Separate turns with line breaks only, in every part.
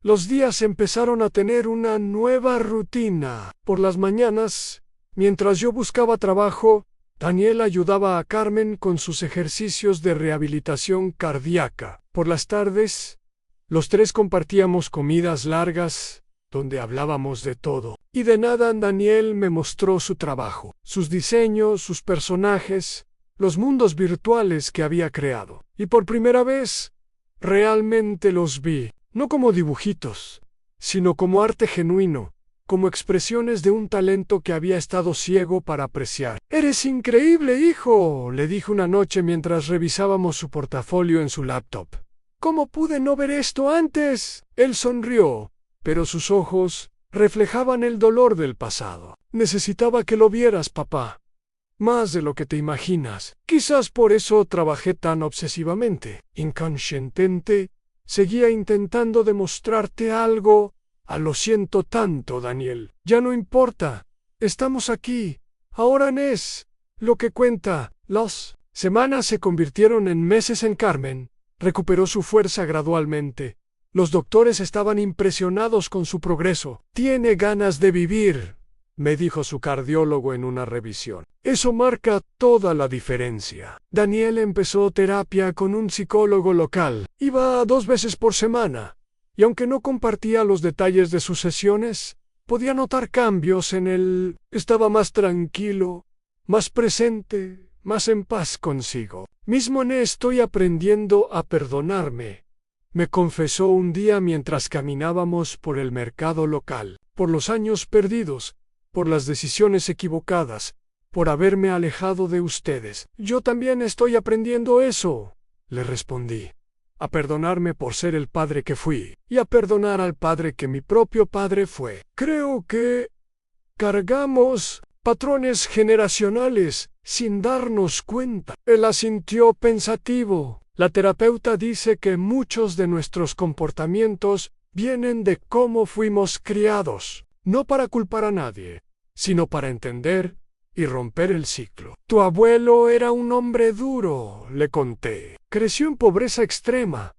Los días empezaron a tener una nueva rutina. Por las mañanas, mientras yo buscaba trabajo, Daniel ayudaba a Carmen con sus ejercicios de rehabilitación cardíaca. Por las tardes, los tres compartíamos comidas largas, donde hablábamos de todo. Y de nada Daniel me mostró su trabajo, sus diseños, sus personajes, los mundos virtuales que había creado. Y por primera vez, realmente los vi, no como dibujitos, sino como arte genuino, como expresiones de un talento que había estado ciego para apreciar. «¡Eres increíble, hijo!», le dije una noche mientras revisábamos su portafolio en su laptop. «¿Cómo pude no ver esto antes?». Él sonrió, pero sus ojos reflejaban el dolor del pasado. «Necesitaba que lo vieras, papá. Más de lo que te imaginas. Quizás por eso trabajé tan obsesivamente. Inconscientemente, seguía intentando demostrarte algo. Lo siento tanto, Daniel. Ya no importa. Estamos aquí. Ahora es lo que cuenta». Las semanas se convirtieron en meses en Carmen. Recuperó su fuerza gradualmente. Los doctores estaban impresionados con su progreso. «Tiene ganas de vivir», me dijo su cardiólogo en una revisión. «Eso marca toda la diferencia». Daniel empezó terapia con un psicólogo local. Iba 2 veces por semana, y aunque no compartía los detalles de sus sesiones, podía notar cambios en él. Estaba más tranquilo, más presente, más en paz consigo. «Mismo estoy aprendiendo a perdonarme», me confesó un día mientras caminábamos por el mercado local. «Por los años perdidos, por las decisiones equivocadas, por haberme alejado de ustedes». «Yo también estoy aprendiendo eso», le respondí. «A perdonarme por ser el padre que fui, y a perdonar al padre que mi propio padre fue. Creo que cargamos patrones generacionales sin darnos cuenta». Él asintió pensativo. «La terapeuta dice que muchos de nuestros comportamientos vienen de cómo fuimos criados, no para culpar a nadie, sino para entender y romper el ciclo». «Tu abuelo era un hombre duro», le conté. «Creció en pobreza extrema.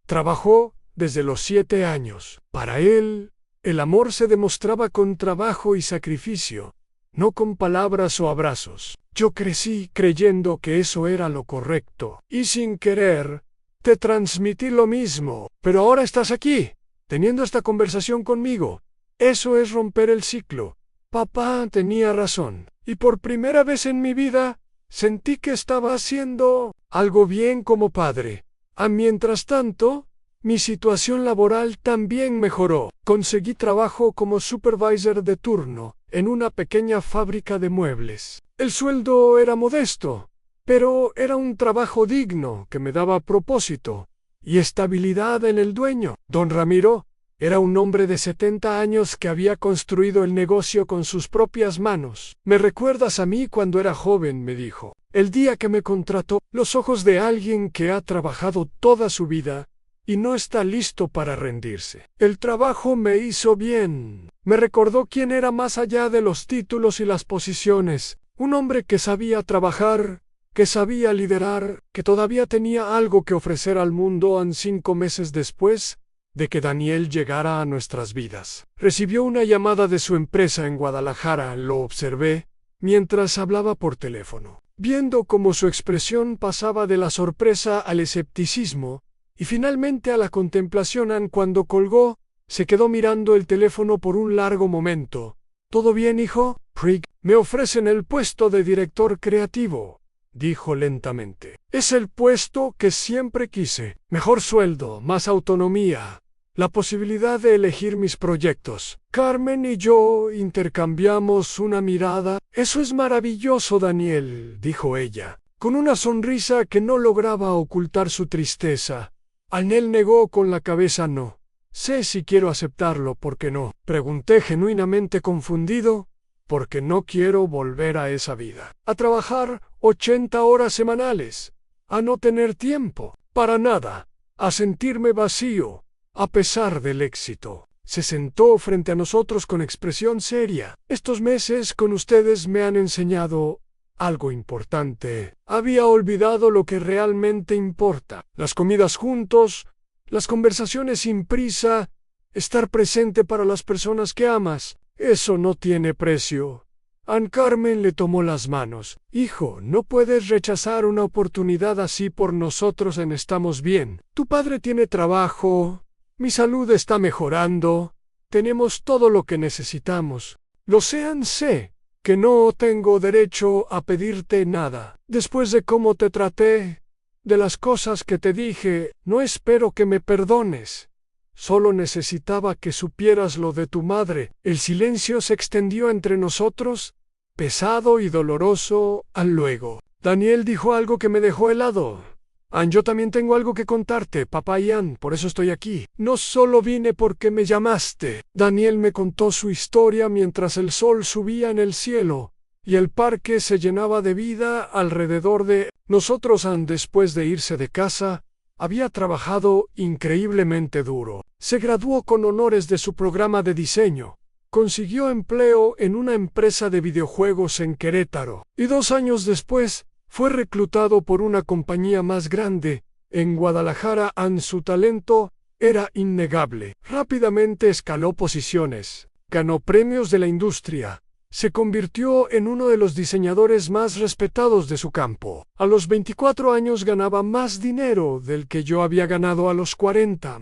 Trabajó desde los 7 años. Para él, el amor se demostraba con trabajo y sacrificio, no con palabras o abrazos. Yo crecí creyendo que eso era lo correcto, y sin querer, te transmití lo mismo. Pero ahora estás aquí, teniendo esta conversación conmigo. Eso es romper el ciclo. Papá tenía razón, y por primera vez en mi vida, sentí que estaba haciendo algo bien como padre. Mientras tanto, mi situación laboral también mejoró. Conseguí trabajo como supervisor de turno en una pequeña fábrica de muebles. El sueldo era modesto, pero era un trabajo digno que me daba propósito y estabilidad en el dueño. Don Ramiro era un hombre de 70 años que había construido el negocio con sus propias manos. «Me recuerdas a mí cuando era joven», me dijo. «El día que me contrató». Los ojos de alguien que ha trabajado toda su vida y no está listo para rendirse. El trabajo me hizo bien. Me recordó quién era más allá de los títulos y las posiciones. Un hombre que sabía trabajar, que sabía liderar, que todavía tenía algo que ofrecer al mundo 5 meses después de que Daniel llegara a nuestras vidas. Recibió una llamada de su empresa en Guadalajara. Lo observé mientras hablaba por teléfono, viendo cómo su expresión pasaba de la sorpresa al escepticismo y finalmente a la contemplación. Cuando colgó, se quedó mirando el teléfono por un largo momento. «¿Todo bien, hijo?» «Prig, me ofrecen el puesto de director creativo», dijo lentamente. «Es el puesto que siempre quise. Mejor sueldo, más autonomía, la posibilidad de elegir mis proyectos». Carmen y yo intercambiamos una mirada. «Eso es maravilloso, Daniel», dijo ella, con una sonrisa que no lograba ocultar su tristeza. Él negó con la cabeza. «No sé si quiero aceptarlo». «¿Por qué no?», pregunté genuinamente confundido. «Porque no quiero volver a esa vida. A trabajar 80 horas semanales. A no tener tiempo para nada. A sentirme vacío, a pesar del éxito». Se sentó frente a nosotros con expresión seria. «Estos meses con ustedes me han enseñado algo importante. Había olvidado lo que realmente importa. Las comidas juntos, las conversaciones sin prisa, estar presente para las personas que amas, eso no tiene precio. Ann Carmen le tomó las manos. Hijo, no puedes rechazar una oportunidad así por nosotros en Estamos Bien. Tu padre tiene trabajo, mi salud está mejorando, tenemos todo lo que necesitamos. Lo sé que no tengo derecho a pedirte nada. Después de cómo te traté, de las cosas que te dije, no espero que me perdones. Solo necesitaba que supieras lo de tu madre. El silencio se extendió entre nosotros, pesado y doloroso, al luego. Daniel dijo algo que me dejó helado. Ann, yo también tengo algo que contarte, papá y Ann, por eso estoy aquí. No solo vine porque me llamaste. Daniel me contó su historia mientras el sol subía en el cielo y el parque se llenaba de vida alrededor de nosotros. Ann, después de irse de casa, había trabajado increíblemente duro. Se graduó con honores de su programa de diseño. Consiguió empleo en una empresa de videojuegos en Querétaro. Y 2 años después, fue reclutado por una compañía más grande. En Guadalajara. Su talento era innegable. Rápidamente escaló posiciones. Ganó premios de la industria. Se convirtió en uno de los diseñadores más respetados de su campo. A los 24 años ganaba más dinero del que yo había ganado a los 40.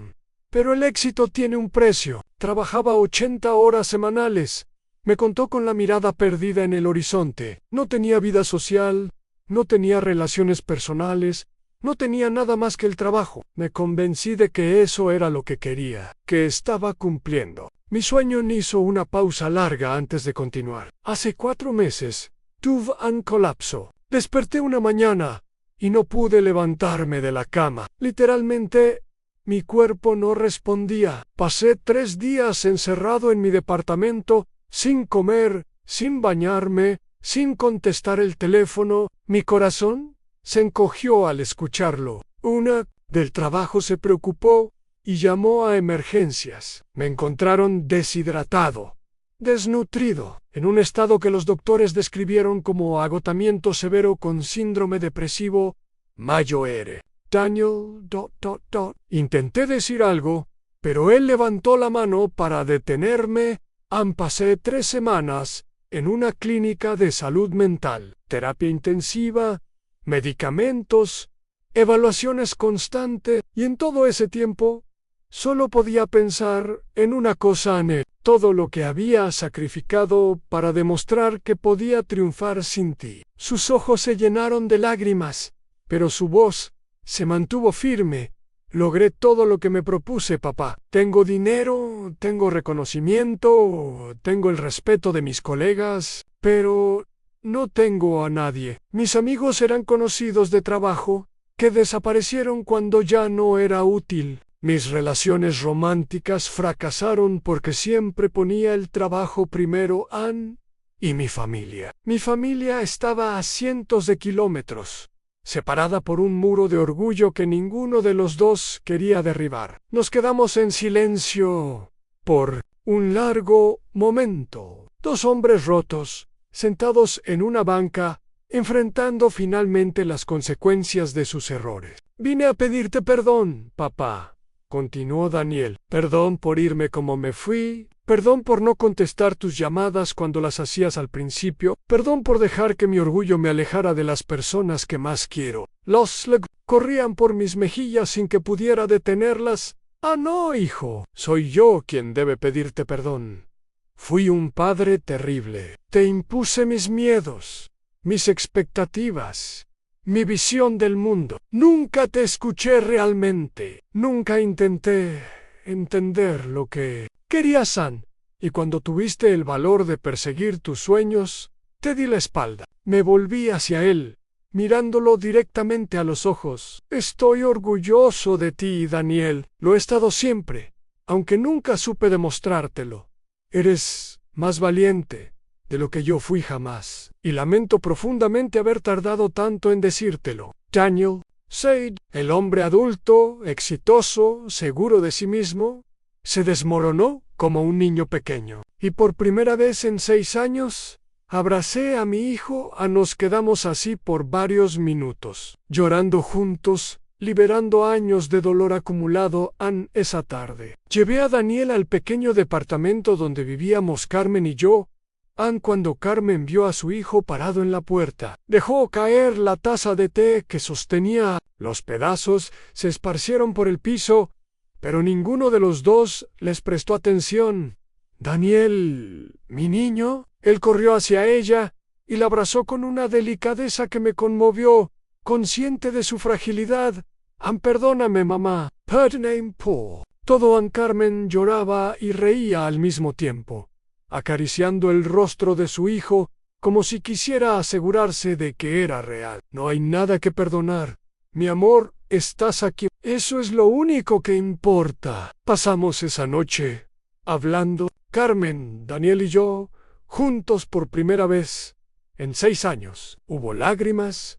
Pero el éxito tiene un precio. Trabajaba 80 horas semanales. Me contó con la mirada perdida en el horizonte. No tenía vida social, no tenía relaciones personales, no tenía nada más que el trabajo. Me convencí de que eso era lo que quería, que estaba cumpliendo. Mi sueño hizo una pausa larga antes de continuar. Hace 4 meses, tuve un colapso. Desperté una mañana y no pude levantarme de la cama. Literalmente, mi cuerpo no respondía. Pasé 3 días encerrado en mi departamento, sin comer, sin bañarme, sin contestar el teléfono. Mi corazón se encogió al escucharlo. Una del trabajo se preocupó y llamó a emergencias. Me encontraron deshidratado, desnutrido, en un estado que los doctores describieron como agotamiento severo con síndrome depresivo mayor. Daniel... Intenté decir algo, pero él levantó la mano para detenerme. Pasé 3 semanas en una clínica de salud mental, terapia intensiva, medicamentos, evaluaciones constantes, y en todo ese tiempo solo podía pensar en una cosa: Anne, todo lo que había sacrificado para demostrar que podía triunfar sin ti. Sus ojos se llenaron de lágrimas, pero su voz se mantuvo firme. Logré todo lo que me propuse, papá. Tengo dinero, tengo reconocimiento, tengo el respeto de mis colegas, pero no tengo a nadie. Mis amigos eran conocidos de trabajo que desaparecieron cuando ya no era útil. Mis relaciones románticas fracasaron porque siempre ponía el trabajo primero. Ann y mi familia. Mi familia estaba a cientos de kilómetros, separada por un muro de orgullo que ninguno de los dos quería derribar. Nos quedamos en silencio por un largo momento. 2 hombres rotos, sentados en una banca, enfrentando finalmente las consecuencias de sus errores. Vine a pedirte perdón, papá, continuó Daniel. Perdón por irme como me fui. Perdón por no contestar tus llamadas cuando las hacías al principio. Perdón por dejar que mi orgullo me alejara de las personas que más quiero. Los corrían por mis mejillas sin que pudiera detenerlas. No, hijo. Soy yo quien debe pedirte perdón. Fui un padre terrible. Te impuse mis miedos, mis expectativas, mi visión del mundo. Nunca te escuché realmente. Nunca intenté entender lo que querías, Ann, y cuando tuviste el valor de perseguir tus sueños, te di la espalda. Me volví hacia él, mirándolo directamente a los ojos. Estoy orgulloso de ti, Daniel. Lo he estado siempre, aunque nunca supe demostrártelo. Eres más valiente de lo que yo fui jamás, y lamento profundamente haber tardado tanto en decírtelo. Daniel Said, el hombre adulto, exitoso, seguro de sí mismo, se desmoronó como un niño pequeño. Y por primera vez en 6 años, abracé a mi hijo. Nos quedamos así por varios minutos, llorando juntos, liberando años de dolor acumulado esa tarde. Llevé a Daniel al pequeño departamento donde vivíamos Carmen y yo, cuando Carmen vio a su hijo parado en la puerta. Dejó caer la taza de té que sostenía. Los pedazos se esparcieron por el piso, pero ninguno de los dos les prestó atención. «Daniel, mi niño». Él corrió hacia ella y la abrazó con una delicadeza que me conmovió, consciente de su fragilidad. «Perdóname, mamá». «Perdóname, po». Todo Carmen lloraba y reía al mismo tiempo, acariciando el rostro de su hijo, como si quisiera asegurarse de que era real. «No hay nada que perdonar. Mi amor, estás aquí. Eso es lo único que importa». Pasamos esa noche hablando, Carmen, Daniel y yo, juntos por primera vez en 6 años. Hubo lágrimas,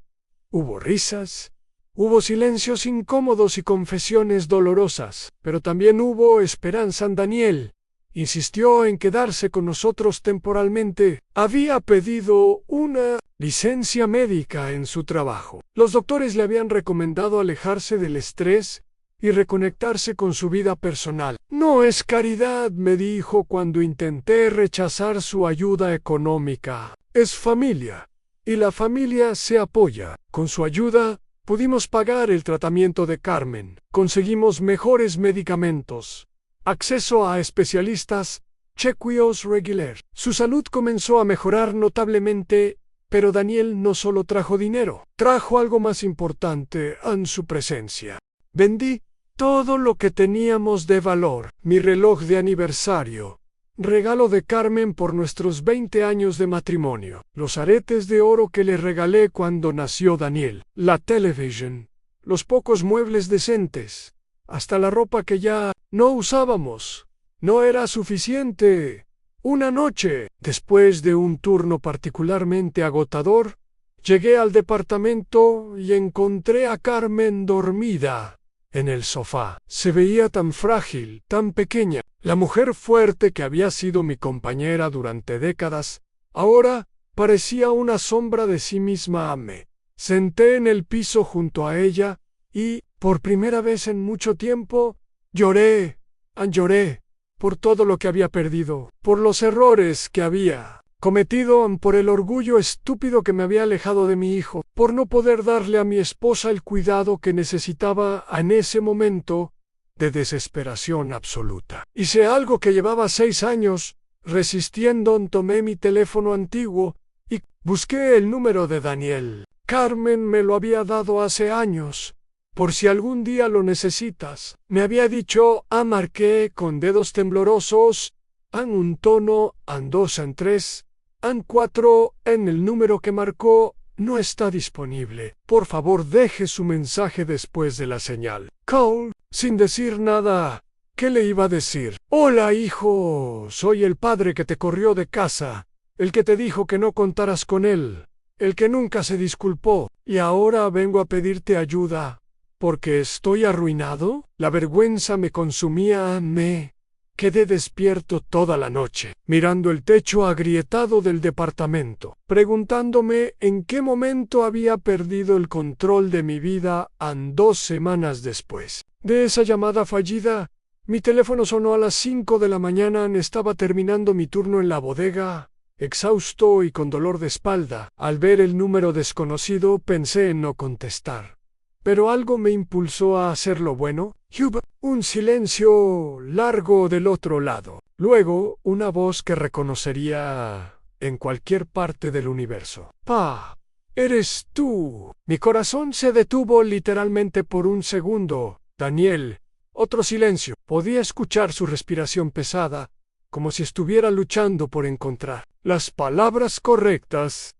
hubo risas, hubo silencios incómodos y confesiones dolorosas, pero también hubo esperanza en Daniel. Insistió en quedarse con nosotros temporalmente. Había pedido una licencia médica en su trabajo. Los doctores le habían recomendado alejarse del estrés y reconectarse con su vida personal. «No es caridad», me dijo cuando intenté rechazar su ayuda económica. «Es familia, y la familia se apoya». Con su ayuda, pudimos pagar el tratamiento de Carmen. Conseguimos mejores medicamentos, acceso a especialistas, chequeos regulares. Su salud comenzó a mejorar notablemente, pero Daniel no solo trajo dinero, trajo algo más importante en su presencia. Vendí todo lo que teníamos de valor: mi reloj de aniversario, regalo de Carmen por nuestros 20 años de matrimonio, los aretes de oro que le regalé cuando nació Daniel, la televisión, los pocos muebles decentes, hasta la ropa que ya no usábamos. No era suficiente. Una noche, después de un turno particularmente agotador, llegué al departamento y encontré a Carmen dormida en el sofá. Se veía tan frágil, tan pequeña. La mujer fuerte que había sido mi compañera durante décadas, ahora parecía una sombra de sí misma. Me senté en el piso junto a ella y, por primera vez en mucho tiempo, lloré por todo lo que había perdido, por los errores que había cometido, por el orgullo estúpido que me había alejado de mi hijo, por no poder darle a mi esposa el cuidado que necesitaba en ese momento de desesperación absoluta. Hice algo que llevaba 6 años resistiendo. Tomé mi teléfono antiguo y busqué el número de Daniel. Carmen me lo había dado hace años, por si algún día lo necesitas. Me había dicho. Marqué con dedos temblorosos, en un tono, en 2, en 3, en 4, en el número que marcó. No está disponible. Por favor, deje su mensaje después de la señal. Cole, sin decir nada. ¿Qué le iba a decir? «Hola, hijo. Soy el padre que te corrió de casa, el que te dijo que no contaras con él, el que nunca se disculpó. Y ahora vengo a pedirte ayuda, porque estoy arruinado». La vergüenza me consumía. Me quedé despierto toda la noche, mirando el techo agrietado del departamento, preguntándome en qué momento había perdido el control de mi vida. 2 semanas después de esa llamada fallida, mi teléfono sonó a las 5 de la mañana. Estaba terminando mi turno en la bodega, exhausto y con dolor de espalda. Al ver el número desconocido, pensé en no contestar, pero algo me impulsó a hacerlo. «Bueno, Hubert». Un silencio largo del otro lado. Luego, una voz que reconocería en cualquier parte del universo. «Pa, eres tú». Mi corazón se detuvo literalmente por un segundo. «Daniel». Otro silencio. Podía escuchar su respiración pesada, como si estuviera luchando por encontrar las palabras correctas.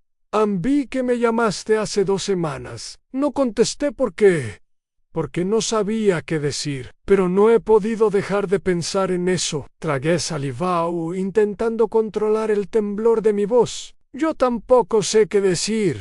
«Vi que me llamaste hace 2 semanas. No contesté porque no sabía qué decir, pero no he podido dejar de pensar en eso». Tragué saliva, intentando controlar el temblor de mi voz. «Yo tampoco sé qué decir.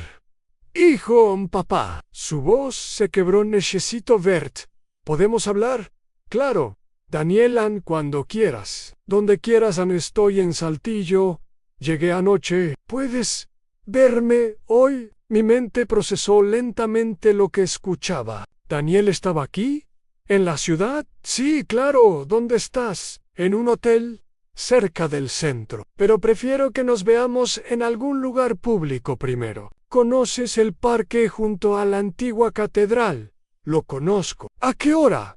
Hijo, papá». Su voz se quebró. «Necesito verte. ¿Podemos hablar?» «Claro, Daniel, cuando quieras. Donde quieras. Estoy en Saltillo. Llegué anoche. ¿Puedes verme hoy?» Mi mente procesó lentamente lo que escuchaba. ¿Daniel estaba aquí? ¿En la ciudad? Sí, claro. ¿Dónde estás? En un hotel cerca del centro. Pero prefiero que nos veamos en algún lugar público primero. ¿Conoces el parque junto a la antigua catedral? Lo conozco. ¿A qué hora?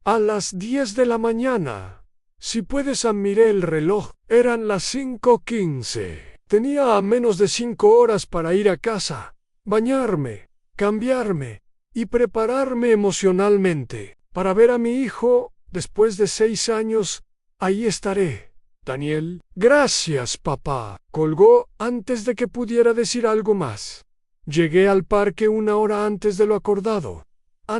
A las 10 de la mañana. Si puedes, miré el reloj. Eran las 5:15. Tenía menos de 5 horas para ir a casa, bañarme, cambiarme y prepararme emocionalmente para ver a mi hijo después de 6 años. Ahí estaré. Daniel. Gracias, papá. Colgó antes de que pudiera decir algo más. Llegué al parque 1 hora antes de lo acordado.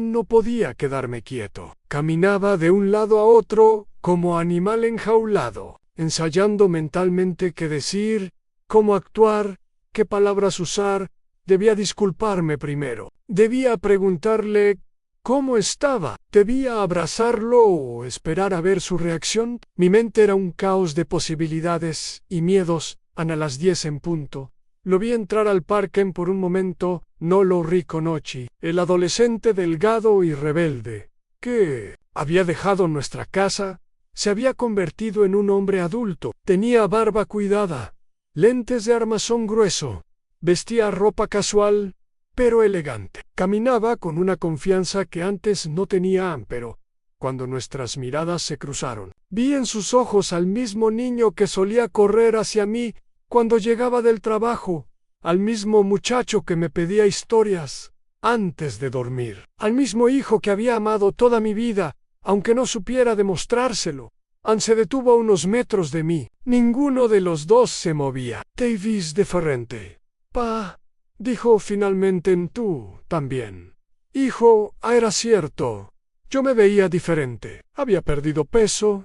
No podía quedarme quieto. Caminaba de un lado a otro como animal enjaulado, ensayando mentalmente qué decir, cómo actuar, qué palabras usar. Debía disculparme primero. Debía preguntarle cómo estaba. Debía abrazarlo o esperar a ver su reacción. Mi mente era un caos de posibilidades y miedos. A las 10 en punto. Lo vi entrar al parque por un momento. No lo reconocí. El adolescente delgado y rebelde, que había dejado nuestra casa, se había convertido en un hombre adulto. Tenía barba cuidada, lentes de armazón grueso, vestía ropa casual, pero elegante. Caminaba con una confianza que antes no tenía, pero cuando nuestras miradas se cruzaron, vi en sus ojos al mismo niño que solía correr hacia mí cuando llegaba del trabajo, al mismo muchacho que me pedía historias antes de dormir, al mismo hijo que había amado toda mi vida, aunque no supiera demostrárselo. Se detuvo a unos metros de mí. Ninguno de los dos se movía. Te vis diferente. Pa, dijo finalmente. Tú también. Hijo, era cierto. Yo me veía diferente. Había perdido peso,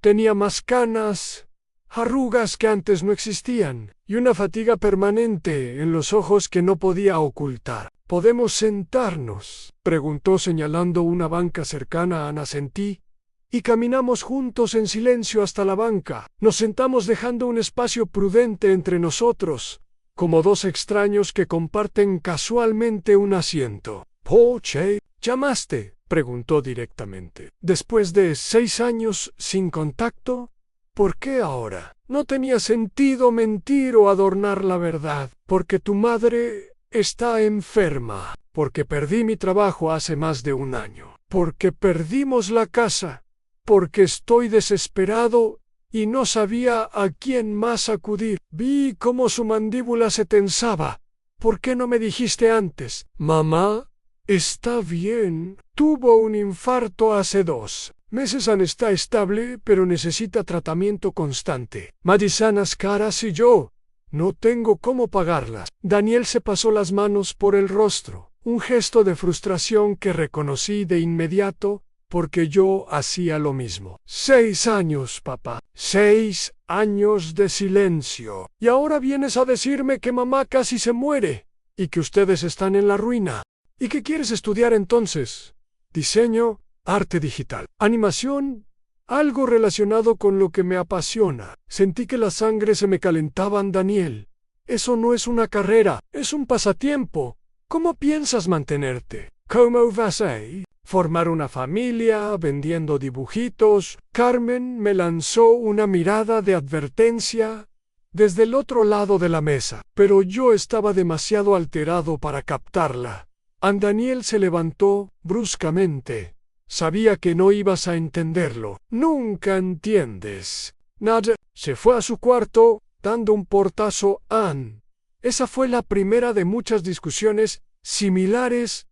tenía más canas, arrugas que antes no existían, y una fatiga permanente en los ojos que no podía ocultar. ¿Podemos sentarnos?, preguntó señalando una banca cercana. Asentí, y caminamos juntos en silencio hasta la banca. Nos sentamos dejando un espacio prudente entre nosotros, como dos extraños que comparten casualmente un asiento. «Poche, ¿llamaste?», preguntó directamente. «Después de 6 años sin contacto, ¿por qué ahora?» No tenía sentido mentir o adornar la verdad. «Porque tu madre está enferma. Porque perdí mi trabajo hace más de 1 año. Porque perdimos la casa. Porque estoy desesperado y no sabía a quién más acudir. Vi cómo su mandíbula se tensaba. ¿Por qué no me dijiste antes?» «Mamá está bien. Tuvo un infarto hace 2 meses. Está estable, pero necesita tratamiento constante. Medicanas caras y yo no tengo cómo pagarlas». Daniel se pasó las manos por el rostro, un gesto de frustración que reconocí de inmediato, porque yo hacía lo mismo. 6 años, papá. 6 años de silencio. Y ahora vienes a decirme que mamá casi se muere, y que ustedes están en la ruina. ¿Y qué quieres estudiar entonces? Diseño, arte digital, animación, algo relacionado con lo que me apasiona. Sentí que la sangre se me calentaba. Daniel, eso no es una carrera, es un pasatiempo. ¿Cómo piensas mantenerte? ¿Cómo vas a formar una familia vendiendo dibujitos? Carmen me lanzó una mirada de advertencia desde el otro lado de la mesa, pero yo estaba demasiado alterado para captarla. Daniel se levantó bruscamente. Sabía que no ibas a entenderlo. Nunca entiendes nada. Se fue a su cuarto, dando un portazo a Anne. Esa fue la primera de muchas discusiones similares.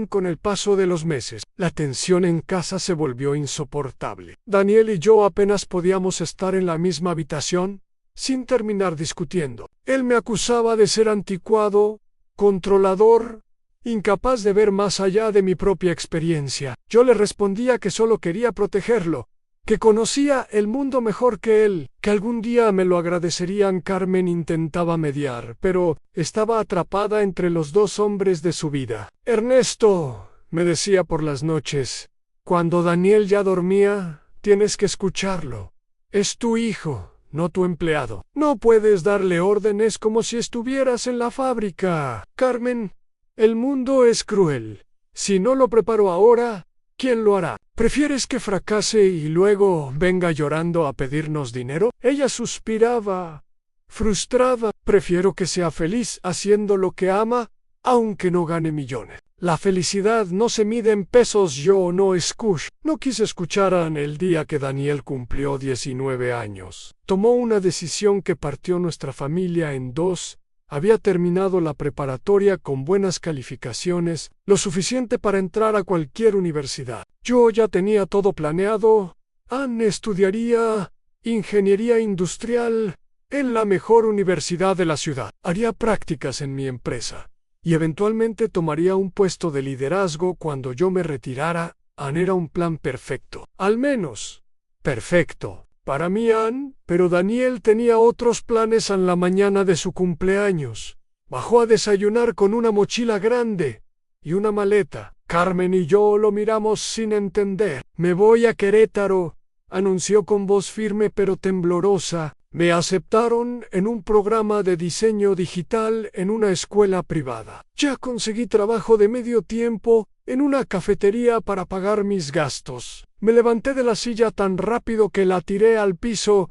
Con el paso de los meses, la tensión en casa se volvió insoportable. Daniel y yo apenas podíamos estar en la misma habitación sin terminar discutiendo. Él me acusaba de ser anticuado, controlador, incapaz de ver más allá de mi propia experiencia. Yo le respondía que solo quería protegerlo, que conocía el mundo mejor que él, que algún día me lo agradecerían. Carmen intentaba mediar, pero estaba atrapada entre los 2 hombres de su vida. «Ernesto», me decía por las noches, cuando Daniel ya dormía, «tienes que escucharlo. Es tu hijo, no tu empleado. No puedes darle órdenes como si estuvieras en la fábrica. Carmen, el mundo es cruel. Si no lo preparo ahora, ¿quién lo hará? ¿Prefieres que fracase y luego venga llorando a pedirnos dinero? Ella suspiraba, frustrada. Prefiero que sea feliz haciendo lo que ama, aunque no gane millones. La felicidad no se mide en pesos. Yo no escucho. No quise escuchar a Anne el día que Daniel cumplió 19 años. Tomó una decisión que partió nuestra familia en dos. Había terminado la preparatoria con buenas calificaciones, lo suficiente para entrar a cualquier universidad. Yo ya tenía todo planeado. Anne estudiaría ingeniería industrial en la mejor universidad de la ciudad. Haría prácticas en mi empresa y eventualmente tomaría un puesto de liderazgo cuando yo me retirara. Anne era un plan perfecto. Al menos, perfecto para mí, Anne, pero Daniel tenía otros planes en la mañana de su cumpleaños. Bajó a desayunar con una mochila grande y una maleta. Carmen y yo lo miramos sin entender. Me voy a Querétaro, anunció con voz firme pero temblorosa. Me aceptaron en un programa de diseño digital en una escuela privada. Ya conseguí trabajo de medio tiempo en una cafetería para pagar mis gastos. Me levanté de la silla tan rápido que la tiré al piso.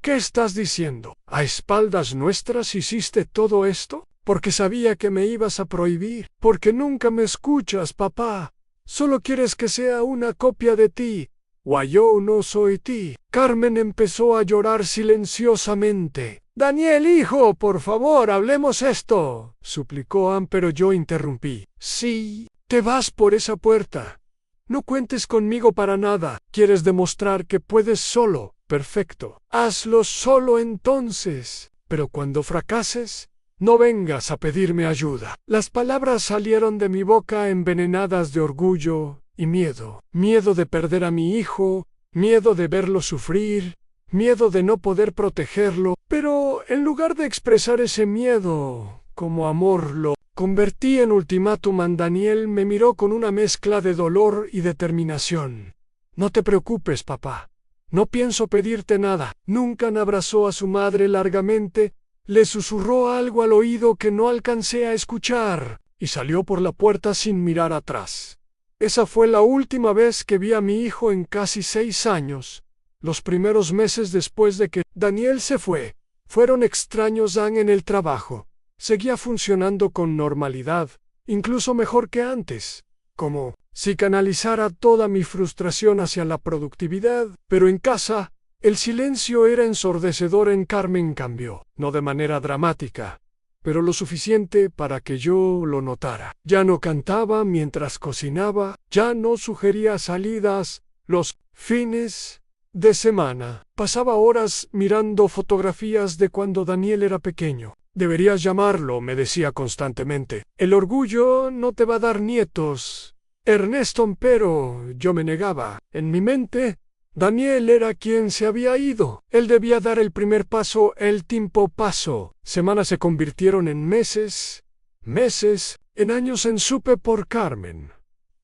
¿Qué estás diciendo? ¿A espaldas nuestras hiciste todo esto? Porque sabía que me ibas a prohibir. Porque nunca me escuchas, papá. Solo quieres que sea una copia de ti. O yo no soy ti. Carmen empezó a llorar silenciosamente. Daniel, hijo, por favor, hablemos esto, suplicó Anne, pero yo interrumpí. Sí, te vas por esa puerta. No cuentes conmigo para nada. ¿Quieres demostrar que puedes solo? Perfecto. Hazlo solo entonces. Pero cuando fracases, no vengas a pedirme ayuda. Las palabras salieron de mi boca envenenadas de orgullo y miedo. Miedo de perder a mi hijo, miedo de verlo sufrir, miedo de no poder protegerlo. Pero en lugar de expresar ese miedo como amor, lo convertí en ultimátum. Daniel me miró con una mezcla de dolor y determinación. No te preocupes, papá. No pienso pedirte nada. Nunca abrazó a su madre largamente, le susurró algo al oído que no alcancé a escuchar, y salió por la puerta sin mirar atrás. Esa fue la última vez que vi a mi hijo en casi 6 años. Los primeros meses después de que Daniel se fue, fueron extraños. Anne en el trabajo seguía funcionando con normalidad, incluso mejor que antes, como si canalizara toda mi frustración hacia la productividad, pero en casa, el silencio era ensordecedor. En Carmen cambió, no de manera dramática, pero lo suficiente para que yo lo notara. Ya no cantaba mientras cocinaba, ya no sugería salidas los fines de semana. Pasaba horas mirando fotografías de cuando Daniel era pequeño. Deberías llamarlo, me decía constantemente. El orgullo no te va a dar nietos, Ernesto, pero yo me negaba. En mi mente, Daniel era quien se había ido. Él debía dar el primer paso. El tiempo pasó. Semanas se convirtieron en meses, meses, en años. Supe por Carmen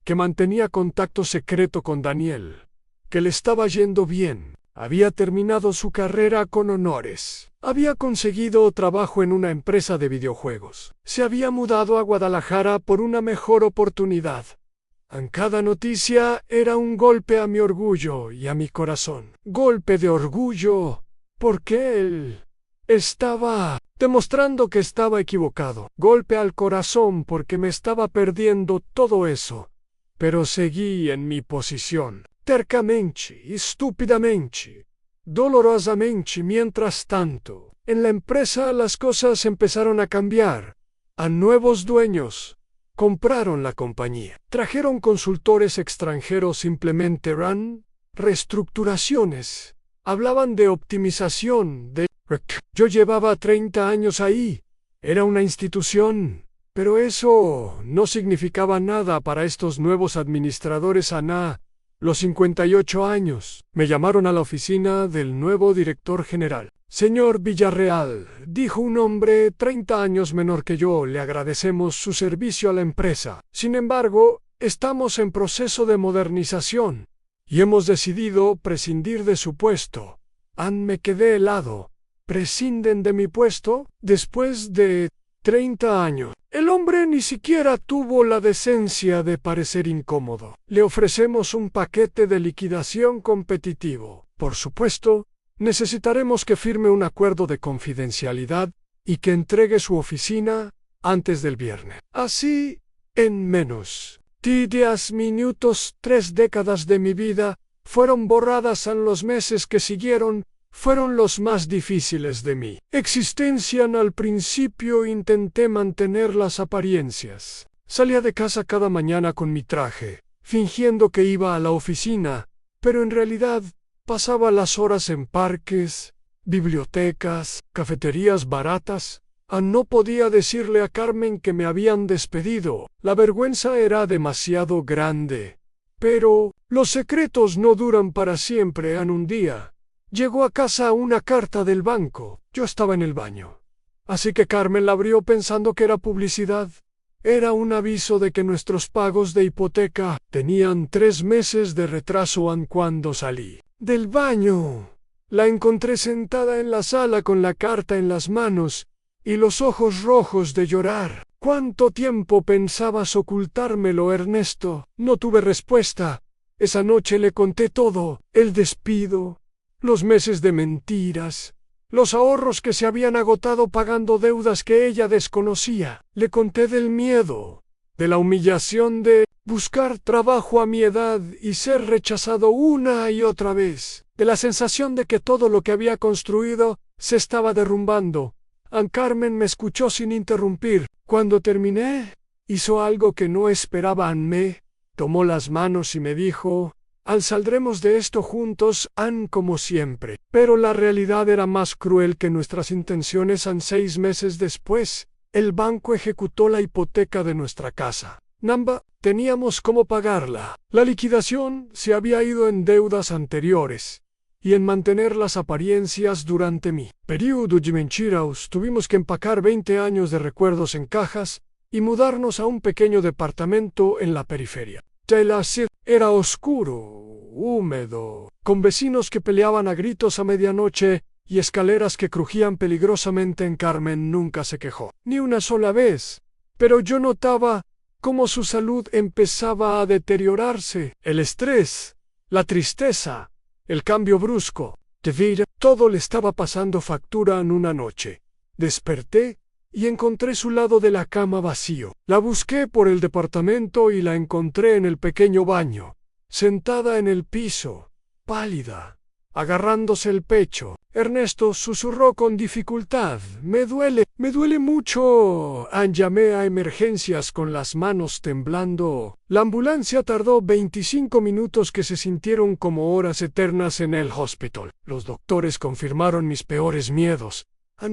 que mantenía contacto secreto con Daniel, que le estaba yendo bien. Había terminado su carrera con honores. Había conseguido trabajo en una empresa de videojuegos. Se había mudado a Guadalajara por una mejor oportunidad. En cada noticia era un golpe a mi orgullo y a mi corazón. Golpe de orgullo, porque él estaba demostrando que estaba equivocado. Golpe al corazón, porque me estaba perdiendo todo eso. Pero seguí en mi posición, tercamente, estúpidamente, dolorosamente. Mientras tanto, en la empresa las cosas empezaron a cambiar. A nuevos dueños. Compraron la compañía. Trajeron consultores extranjeros. Simplemente reestructuraciones. Hablaban de optimización, Yo llevaba 30 años ahí. Era una institución. Pero eso no significaba nada para estos nuevos administradores. Ana, los 58 años, me llamaron a la oficina del nuevo director general. Señor Villarreal, dijo un hombre 30 años menor que yo, le agradecemos su servicio a la empresa. Sin embargo, estamos en proceso de modernización y hemos decidido prescindir de su puesto. Me quedé helado. ¿Prescinden de mi puesto? Después de 30 años. El hombre ni siquiera tuvo la decencia de parecer incómodo. Le ofrecemos un paquete de liquidación competitivo. Por supuesto, necesitaremos que firme un acuerdo de confidencialidad y que entregue su oficina antes del viernes. Así, en menos 10 minutos, 3 décadas de mi vida fueron borradas en los meses que siguieron. Fueron los más difíciles de mi existencia. Al principio intenté mantener las apariencias. Salía de casa cada mañana con mi traje, fingiendo que iba a la oficina, pero en realidad pasaba las horas en parques, bibliotecas, cafeterías baratas. No podía decirle a Carmen que me habían despedido. La vergüenza era demasiado grande. Pero los secretos no duran para siempre. Un día llegó a casa una carta del banco. Yo estaba en el baño. Así que Carmen la abrió pensando que era publicidad. Era un aviso de que nuestros pagos de hipoteca tenían 3 meses de retraso. Cuando salí del baño, la encontré sentada en la sala con la carta en las manos y los ojos rojos de llorar. ¿Cuánto tiempo pensabas ocultármelo, Ernesto? No tuve respuesta. Esa noche le conté todo: el despido, los meses de mentiras, los ahorros que se habían agotado pagando deudas que ella desconocía. Le conté del miedo, de la humillación de buscar trabajo a mi edad y ser rechazado una y otra vez, de la sensación de que todo lo que había construido se estaba derrumbando. Carmen me escuchó sin interrumpir. Cuando terminé, hizo algo que no esperaba. Me tomó las manos y me dijo: saldremos de esto juntos, como siempre. Pero la realidad era más cruel que nuestras intenciones. 6 meses después, el banco ejecutó la hipoteca de nuestra casa. Teníamos cómo pagarla. La liquidación se había ido en deudas anteriores y en mantener las apariencias. Durante mi periodo de mentiras tuvimos que empacar 20 años de recuerdos en cajas y mudarnos a un pequeño departamento en la periferia. Era oscuro, húmedo, con vecinos que peleaban a gritos a medianoche y escaleras que crujían peligrosamente. Carmen nunca se quejó, ni una sola vez, pero yo notaba cómo su salud empezaba a deteriorarse. El estrés, la tristeza, el cambio brusco de vida, todo le estaba pasando factura. En una noche desperté y encontré su lado de la cama vacío. La busqué por el departamento y la encontré en el pequeño baño, sentada en el piso, pálida, agarrándose el pecho. Ernesto, susurró con dificultad: me duele mucho. Llamé a emergencias con las manos temblando. La ambulancia tardó 25 minutos que se sintieron como horas eternas en el hospital. Los doctores confirmaron mis peores miedos.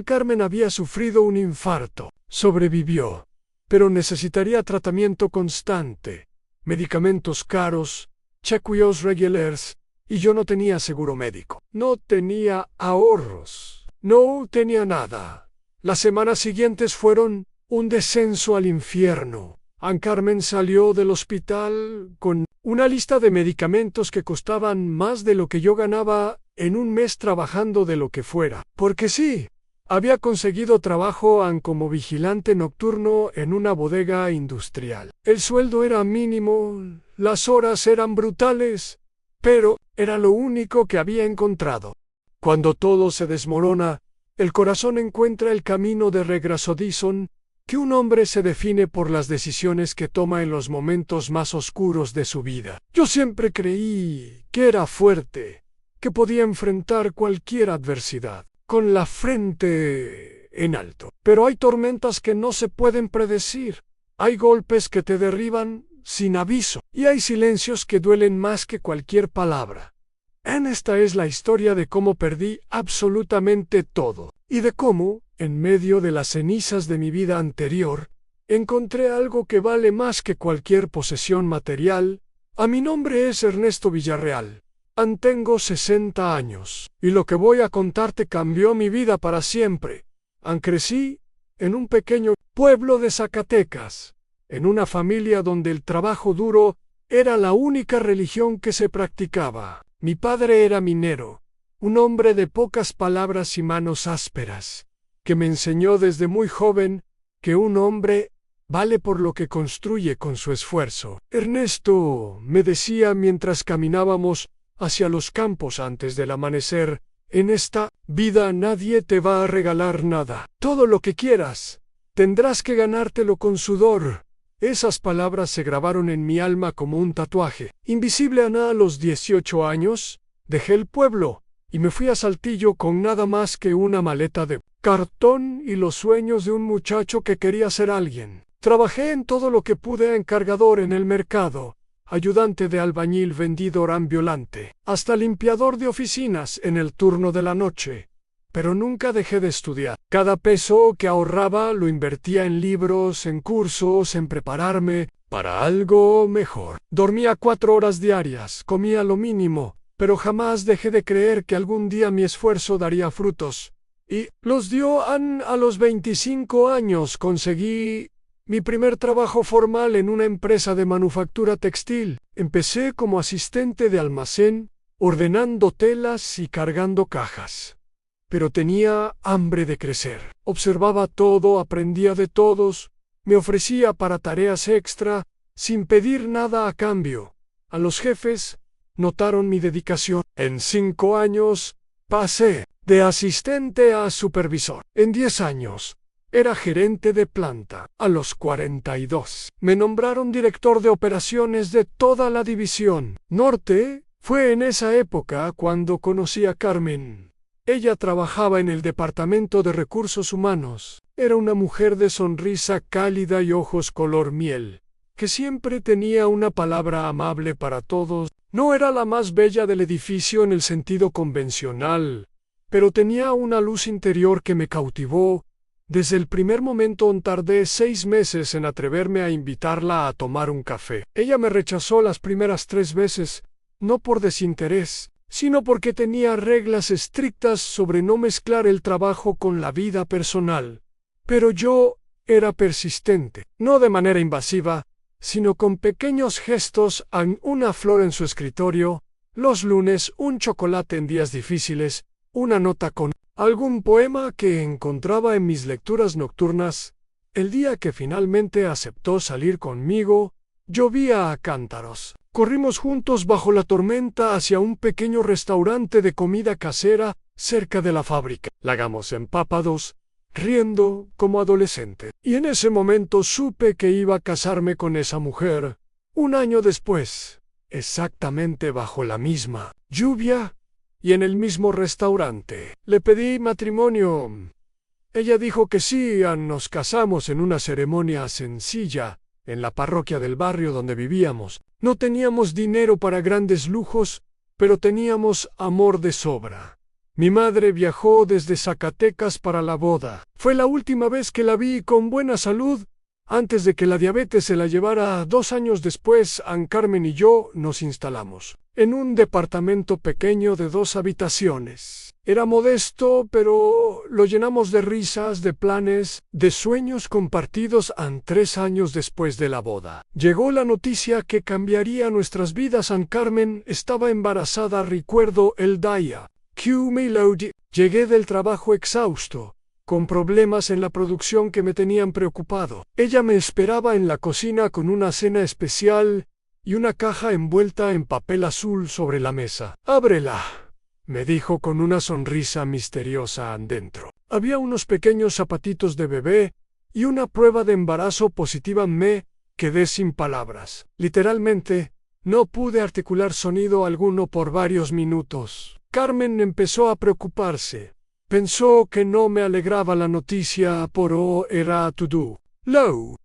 Carmen había sufrido un infarto. Sobrevivió, pero necesitaría tratamiento constante, medicamentos caros, chequeos regulares, y yo no tenía seguro médico. No tenía ahorros. No tenía nada. Las semanas siguientes fueron un descenso al infierno. Carmen salió del hospital con una lista de medicamentos que costaban más de lo que yo ganaba en un mes trabajando de lo que fuera. Porque sí, había conseguido trabajo como vigilante nocturno en una bodega industrial. El sueldo era mínimo, las horas eran brutales, pero era lo único que había encontrado. Cuando todo se desmorona, el corazón encuentra el camino de regreso. Dicen que un hombre se define por las decisiones que toma en los momentos más oscuros de su vida. Yo siempre creí que era fuerte, que podía enfrentar cualquier adversidad con la frente en alto. Pero hay tormentas que no se pueden predecir. Hay golpes que te derriban sin aviso, y hay silencios que duelen más que cualquier palabra. Esta es la historia de cómo perdí absolutamente todo, y de cómo, en medio de las cenizas de mi vida anterior, encontré algo que vale más que cualquier posesión material. Mi nombre es Ernesto Villarreal. Tengo 60 años, y lo que voy a contarte cambió mi vida para siempre. Crecí en un pequeño pueblo de Zacatecas, en una familia donde el trabajo duro era la única religión que se practicaba. Mi padre era minero, un hombre de pocas palabras y manos ásperas, que me enseñó desde muy joven que un hombre vale por lo que construye con su esfuerzo. Ernesto me decía mientras caminábamos hacia los campos antes del amanecer, en esta vida nadie te va a regalar nada. Todo lo que quieras, tendrás que ganártelo con sudor. Esas palabras se grabaron en mi alma como un tatuaje. Invisible a los 18 años, dejé el pueblo y me fui a Saltillo con nada más que una maleta de cartón y los sueños de un muchacho que quería ser alguien. Trabajé en todo lo que pude, encargador en el mercado, ayudante de albañil, vendidor ambulante, hasta limpiador de oficinas en el turno de la noche. Pero nunca dejé de estudiar. Cada peso que ahorraba lo invertía en libros, en cursos, en prepararme para algo mejor. Dormía 4 horas diarias, comía lo mínimo, pero jamás dejé de creer que algún día mi esfuerzo daría frutos. Y los dio. A los 25 años conseguí mi primer trabajo formal en una empresa de manufactura textil. Empecé como asistente de almacén, ordenando telas y cargando cajas. Pero tenía hambre de crecer. Observaba todo, aprendía de todos, me ofrecía para tareas extra, sin pedir nada a cambio. A los jefes notaron mi dedicación. En 5 años pasé de asistente a supervisor. En 10 años era gerente de planta. A los 42 me nombraron director de operaciones de toda la división norte. Fue en esa época cuando conocí a Carmen. Ella trabajaba en el departamento de recursos humanos. Era una mujer de sonrisa cálida y ojos color miel, que siempre tenía una palabra amable para todos. No era la más bella del edificio en el sentido convencional, pero tenía una luz interior que me cautivó. Desde el primer momento tardé 6 meses en atreverme a invitarla a tomar un café. Ella me rechazó las primeras 3 veces, no por desinterés, sino porque tenía reglas estrictas sobre no mezclar el trabajo con la vida personal. Pero yo era persistente, no de manera invasiva, sino con pequeños gestos, una flor en su escritorio, los lunes un chocolate en días difíciles, una nota con algún poema que encontraba en mis lecturas nocturnas. El día que finalmente aceptó salir conmigo, llovía a cántaros. Corrimos juntos bajo la tormenta hacia un pequeño restaurante de comida casera cerca de la fábrica. Llegamos empapados, riendo como adolescente. Y en ese momento supe que iba a casarme con esa mujer. 1 año después, exactamente bajo la misma lluvia y en el mismo restaurante, le pedí matrimonio. Ella dijo que sí. Nos casamos en una ceremonia sencilla en la parroquia del barrio donde vivíamos. No teníamos dinero para grandes lujos, pero teníamos amor de sobra. Mi madre viajó desde Zacatecas para la boda. Fue la última vez que la vi con buena salud, antes de que la diabetes se la llevara. 2 años después, Carmen y yo nos instalamos en un departamento pequeño de 2 habitaciones. Era modesto, pero lo llenamos de risas, de planes, de sueños compartidos. 3 años después de la boda, llegó la noticia que cambiaría nuestras vidas. Carmen estaba embarazada. Recuerdo el día que me lo di. Llegué del trabajo exhausto, con problemas en la producción que me tenían preocupado. Ella me esperaba en la cocina con una cena especial y una caja envuelta en papel azul sobre la mesa. «Ábrela», me dijo con una sonrisa misteriosa dentro. Había unos pequeños zapatitos de bebé y una prueba de embarazo positiva. Me quedé sin palabras. Literalmente, no pude articular sonido alguno por varios minutos. Carmen empezó a preocuparse. Pensó que no me alegraba la noticia, pero era todo.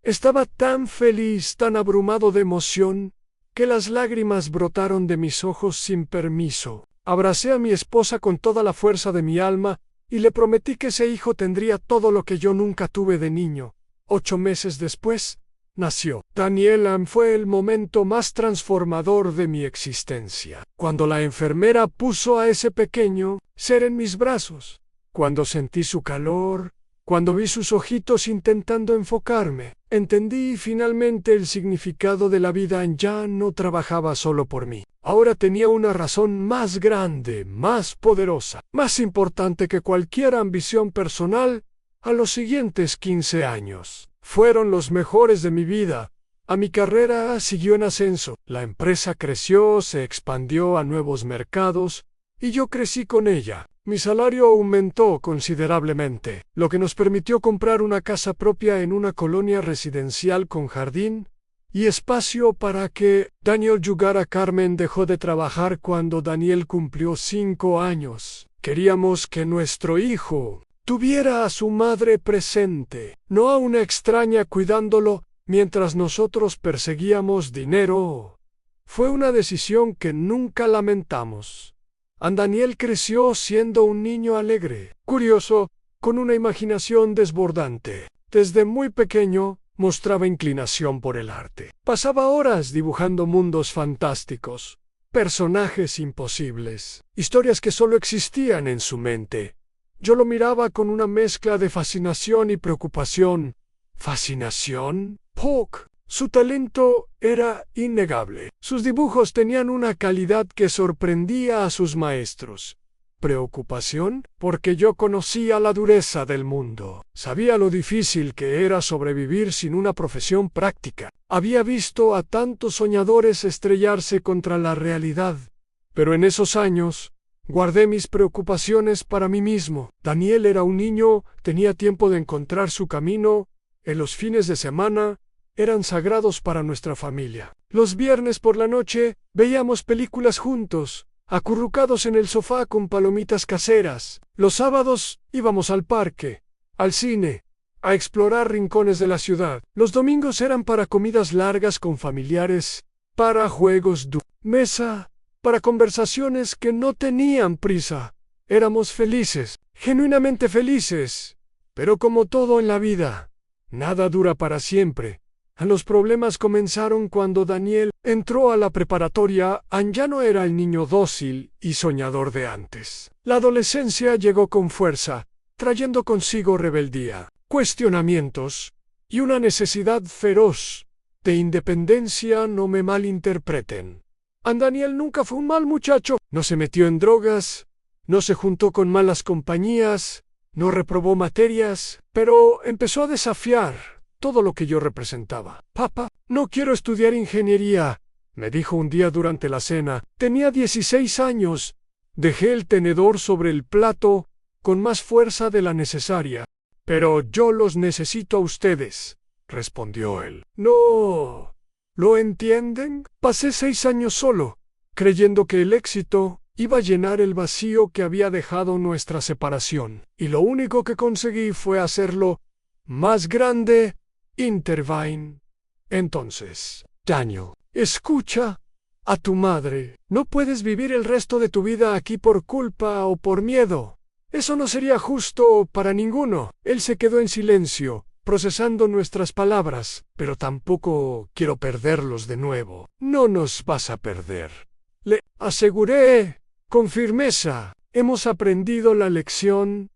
Estaba tan feliz, tan abrumado de emoción, que las lágrimas brotaron de mis ojos sin permiso. Abracé a mi esposa con toda la fuerza de mi alma y le prometí que ese hijo tendría todo lo que yo nunca tuve de niño. 8 meses después, nació. Daniela. Fue el momento más transformador de mi existencia. Cuando la enfermera puso a ese pequeño ser en mis brazos, cuando sentí su calor, cuando vi sus ojitos intentando enfocarme, entendí finalmente el significado de la vida. Ya no trabajaba solo por mí. Ahora tenía una razón más grande, más poderosa, más importante que cualquier ambición personal. a los siguientes 15 años. Fueron los mejores de mi vida. Mi carrera siguió en ascenso. La empresa creció, se expandió a nuevos mercados y yo crecí con ella. Mi salario aumentó considerablemente, lo que nos permitió comprar una casa propia en una colonia residencial con jardín y espacio para que Daniel jugara. Carmen dejó de trabajar cuando Daniel cumplió 5 años. Queríamos que nuestro hijo tuviera a su madre presente, no a una extraña cuidándolo mientras nosotros perseguíamos dinero. Fue una decisión que nunca lamentamos. Daniel creció siendo un niño alegre, curioso, con una imaginación desbordante. Desde muy pequeño mostraba inclinación por el arte. Pasaba horas dibujando mundos fantásticos, personajes imposibles, historias que solo existían en su mente. Yo lo miraba con una mezcla de fascinación y preocupación. ¿Fascinación? Poc. Su talento era innegable. Sus dibujos tenían una calidad que sorprendía a sus maestros. ¿Preocupación? Porque yo conocía la dureza del mundo. Sabía lo difícil que era sobrevivir sin una profesión práctica. Había visto a tantos soñadores estrellarse contra la realidad. Pero en esos años guardé mis preocupaciones para mí mismo. Daniel era un niño, tenía tiempo de encontrar su camino. En los fines de semana eran sagrados para nuestra familia. Los viernes por la noche veíamos películas juntos, acurrucados en el sofá con palomitas caseras. Los sábados íbamos al parque, al cine, a explorar rincones de la ciudad. Los domingos eran para comidas largas con familiares, para juegos de mesa, para conversaciones que no tenían prisa. Éramos felices, genuinamente felices. Pero como todo en la vida, nada dura para siempre. Los problemas comenzaron cuando Daniel entró a la preparatoria. Ya no era el niño dócil y soñador de antes. La adolescencia llegó con fuerza, trayendo consigo rebeldía, cuestionamientos y una necesidad feroz de independencia. No me malinterpreten. Daniel nunca fue un mal muchacho. No se metió en drogas, no se juntó con malas compañías, no reprobó materias, pero empezó a desafiar todo lo que yo representaba. Papá, no quiero estudiar ingeniería, me dijo un día durante la cena. Tenía 16 años. Dejé el tenedor sobre el plato con más fuerza de la necesaria. Pero yo los necesito a ustedes, respondió él. No. ¿Lo entienden? Pasé 6 años solo, creyendo que el éxito iba a llenar el vacío que había dejado nuestra separación. Y lo único que conseguí fue hacerlo más grande. Intervine. Entonces, Daniel, escucha a tu madre. No puedes vivir el resto de tu vida aquí por culpa o por miedo. Eso no sería justo para ninguno. Él se quedó en silencio, procesando nuestras palabras. Pero tampoco quiero perderlos de nuevo. No nos vas a perder, le aseguré con firmeza. Hemos aprendido la lección,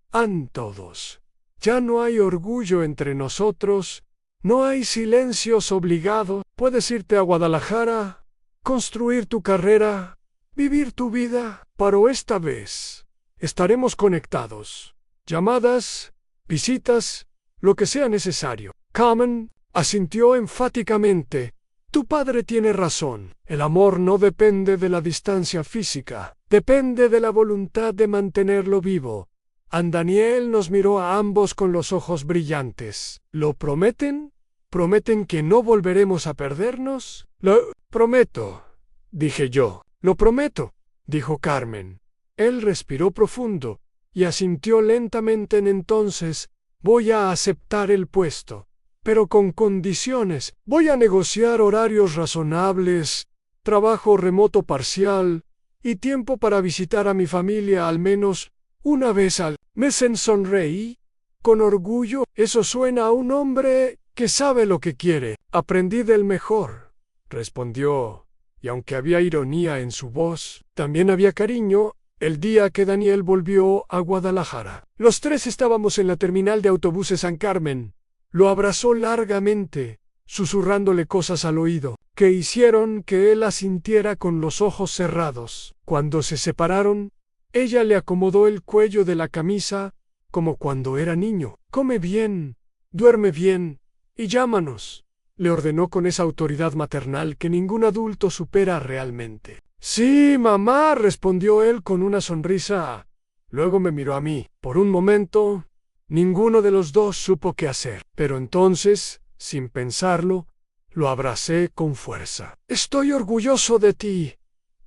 todos. Ya no hay orgullo entre nosotros. No hay silencios obligados. Puedes irte a Guadalajara, construir tu carrera, vivir tu vida. Pero esta vez estaremos conectados. Llamadas, visitas, lo que sea necesario. Carmen asintió enfáticamente. Tu padre tiene razón. El amor no depende de la distancia física. Depende de la voluntad de mantenerlo vivo. Daniel nos miró a ambos con los ojos brillantes. ¿Lo prometen? ¿Prometen que no volveremos a perdernos? Lo prometo, dije yo. Lo prometo, dijo Carmen. Él respiró profundo y asintió lentamente. Entonces, voy a aceptar el puesto, pero con condiciones. Voy a negociar horarios razonables, trabajo remoto parcial y tiempo para visitar a mi familia al menos una vez al mes. Sonreí con orgullo. Eso suena a un hombre que sabe lo que quiere. Aprendí del mejor, respondió, y aunque había ironía en su voz, también había cariño. El día que Daniel volvió a Guadalajara, los tres estábamos en la terminal de autobuses San Carmen. Lo abrazó largamente, susurrándole cosas al oído, que hicieron que él asintiera con los ojos cerrados. Cuando se separaron, ella le acomodó el cuello de la camisa, como cuando era niño. come bien, duerme bien, y llámanos, le ordenó con esa autoridad maternal que ningún adulto supera realmente. Sí, mamá, respondió él con una sonrisa. Luego me miró a mí. Por un momento, ninguno de los dos supo qué hacer, pero entonces, sin pensarlo, lo abracé con fuerza. Estoy orgulloso de ti,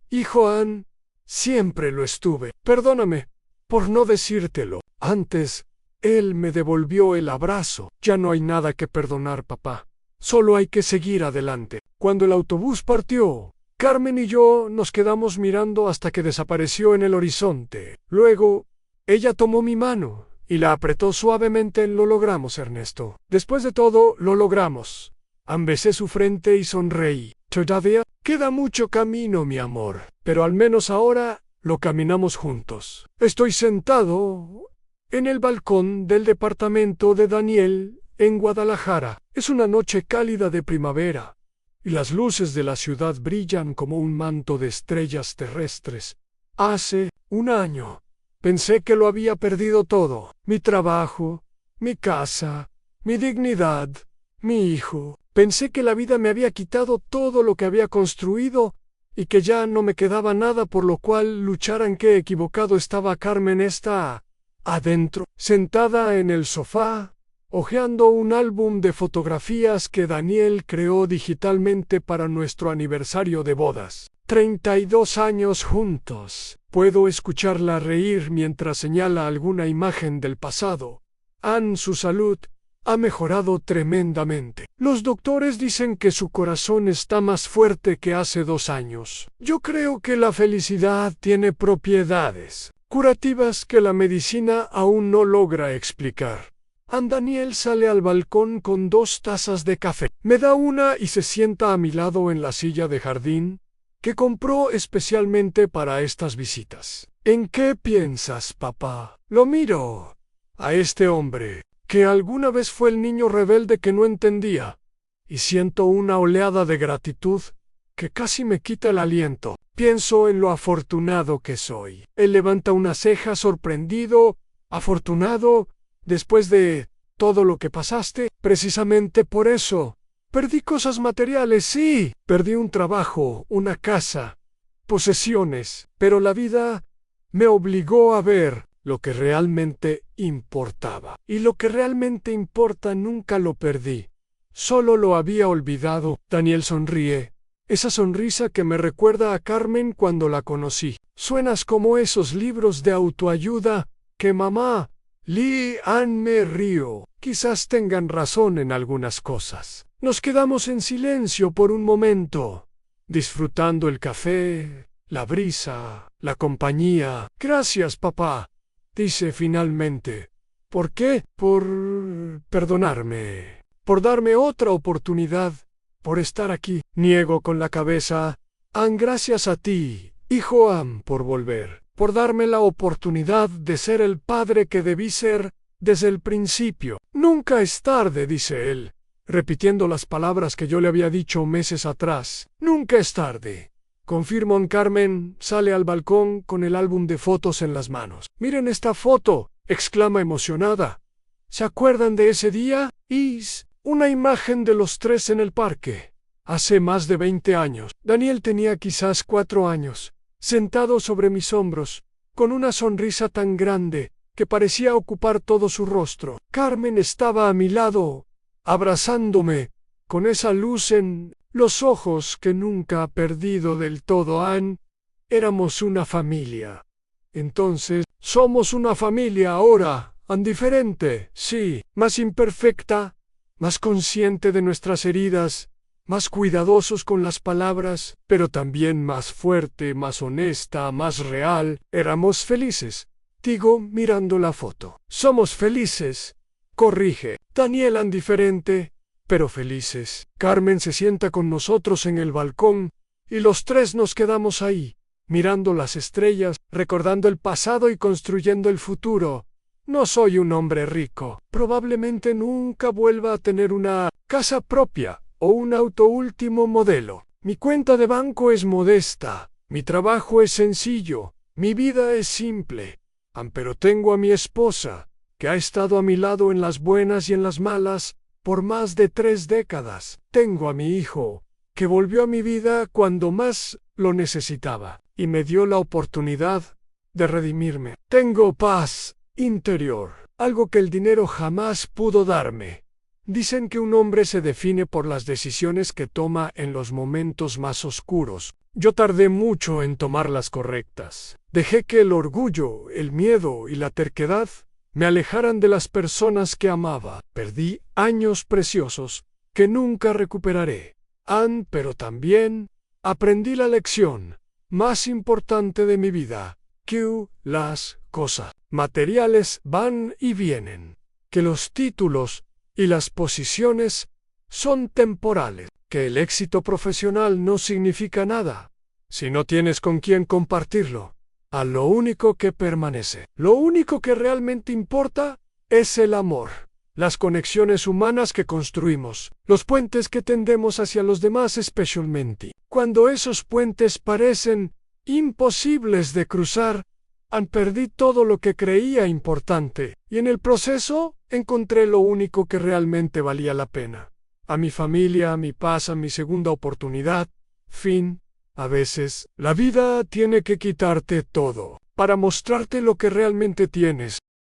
hijo Ann. Siempre lo estuve. Perdóname por no decírtelo antes. Él me devolvió el abrazo. Ya no hay nada que perdonar, papá. Solo hay que seguir adelante. Cuando el autobús partió, Carmen y yo nos quedamos mirando hasta que desapareció en el horizonte. Luego, ella tomó mi mano y la apretó suavemente. Lo logramos, Ernesto. Después de todo, lo logramos. Ambesé su frente y sonreí. Todavía queda mucho camino, mi amor, pero al menos ahora lo caminamos juntos. Estoy sentado en el balcón del departamento de Daniel en Guadalajara. Es una noche cálida de primavera, y las luces de la ciudad brillan como un manto de estrellas terrestres. Hace un año pensé que lo había perdido todo: mi trabajo, mi casa, mi dignidad, mi hijo. Pensé que la vida me había quitado todo lo que había construido y que ya no me quedaba nada por lo cual luchar. En qué equivocado estaba. Carmen está adentro, sentada en el sofá, hojeando un álbum de fotografías que Daniel creó digitalmente para nuestro aniversario de bodas. 32 años juntos. Puedo escucharla reír mientras señala alguna imagen del pasado. Ann, su salud ha mejorado tremendamente. Los doctores dicen que su corazón está más fuerte que hace 2 años. Yo creo que la felicidad tiene propiedades curativas que la medicina aún no logra explicar. Daniel sale al balcón con 2 tazas de café. Me da una y se sienta a mi lado en la silla de jardín que compró especialmente para estas visitas. ¿En qué piensas, papá? Lo miro a este hombre que alguna vez fue el niño rebelde que no entendía, y siento una oleada de gratitud que casi me quita el aliento. Pienso en lo afortunado que soy. Él levanta una ceja sorprendido. ¿Afortunado? Después de todo lo que pasaste. Precisamente por eso. Perdí cosas materiales, sí. Perdí un trabajo, una casa, posesiones. Pero la vida me obligó a ver lo que realmente importaba. Y lo que realmente importa nunca lo perdí. Solo lo había olvidado. Daniel sonríe. Esa sonrisa que me recuerda a Carmen cuando la conocí. Suenas como esos libros de autoayuda que mamá Ann. Me río. Quizás tengan razón en algunas cosas. Nos quedamos en silencio por un momento, disfrutando el café, la brisa, la compañía. Gracias, papá, dice finalmente. ¿Por qué? Por perdonarme, por darme otra oportunidad, por estar aquí. Niego con la cabeza. Ann, gracias a ti, hijo Ann, por volver, por darme la oportunidad de ser el padre que debí ser desde el principio. Nunca es tarde, dice él, repitiendo las palabras que yo le había dicho meses atrás. Nunca es tarde. Confirmó. Carmen sale al balcón con el álbum de fotos en las manos. Miren esta foto, exclama emocionada. ¿Se acuerdan de ese día? Es una imagen de los 3 en el parque. Hace más de 20 años. Daniel tenía quizás 4 años, sentado sobre mis hombros, con una sonrisa tan grande que parecía ocupar todo su rostro. Carmen estaba a mi lado, abrazándome, con esa luz en los ojos que nunca ha perdido del todo. Ann, éramos una familia. Entonces, somos una familia ahora, Ann, diferente, sí, más imperfecta, más consciente de nuestras heridas, más cuidadosos con las palabras, pero también más fuerte, más honesta, más real. Éramos felices, digo mirando la foto. Somos felices, corrige Daniel. Ann, diferente, pero felices. Carmen se sienta con nosotros en el balcón y los 3 nos quedamos ahí, mirando las estrellas, recordando el pasado y construyendo el futuro. No soy un hombre rico. Probablemente nunca vuelva a tener una casa propia o un auto último modelo. Mi cuenta de banco es modesta. Mi trabajo es sencillo. Mi vida es simple. Pero tengo a mi esposa, que ha estado a mi lado en las buenas y en las malas por más de 3 décadas. Tengo a mi hijo, que volvió a mi vida cuando más lo necesitaba y me dio la oportunidad de redimirme. Tengo paz interior, algo que el dinero jamás pudo darme. Dicen que un hombre se define por las decisiones que toma en los momentos más oscuros. Yo tardé mucho en tomar las correctas. Dejé que el orgullo, el miedo y la terquedad me alejaran de las personas que amaba. Perdí años preciosos que nunca recuperaré. Pero también aprendí la lección más importante de mi vida, que las cosas materiales van y vienen, que los títulos y las posiciones son temporales, que el éxito profesional no significa nada si no tienes con quién compartirlo. A lo único que permanece, lo único que realmente importa es el amor, las conexiones humanas que construimos, los puentes que tendemos hacia los demás especialmente. Cuando esos puentes parecen imposibles de cruzar, perdí todo lo que creía importante, y en el proceso encontré lo único que realmente valía la pena. A mi familia, a mi paz, a mi segunda oportunidad. Fin. A veces, la vida tiene que quitarte todo para mostrarte lo que realmente tienes.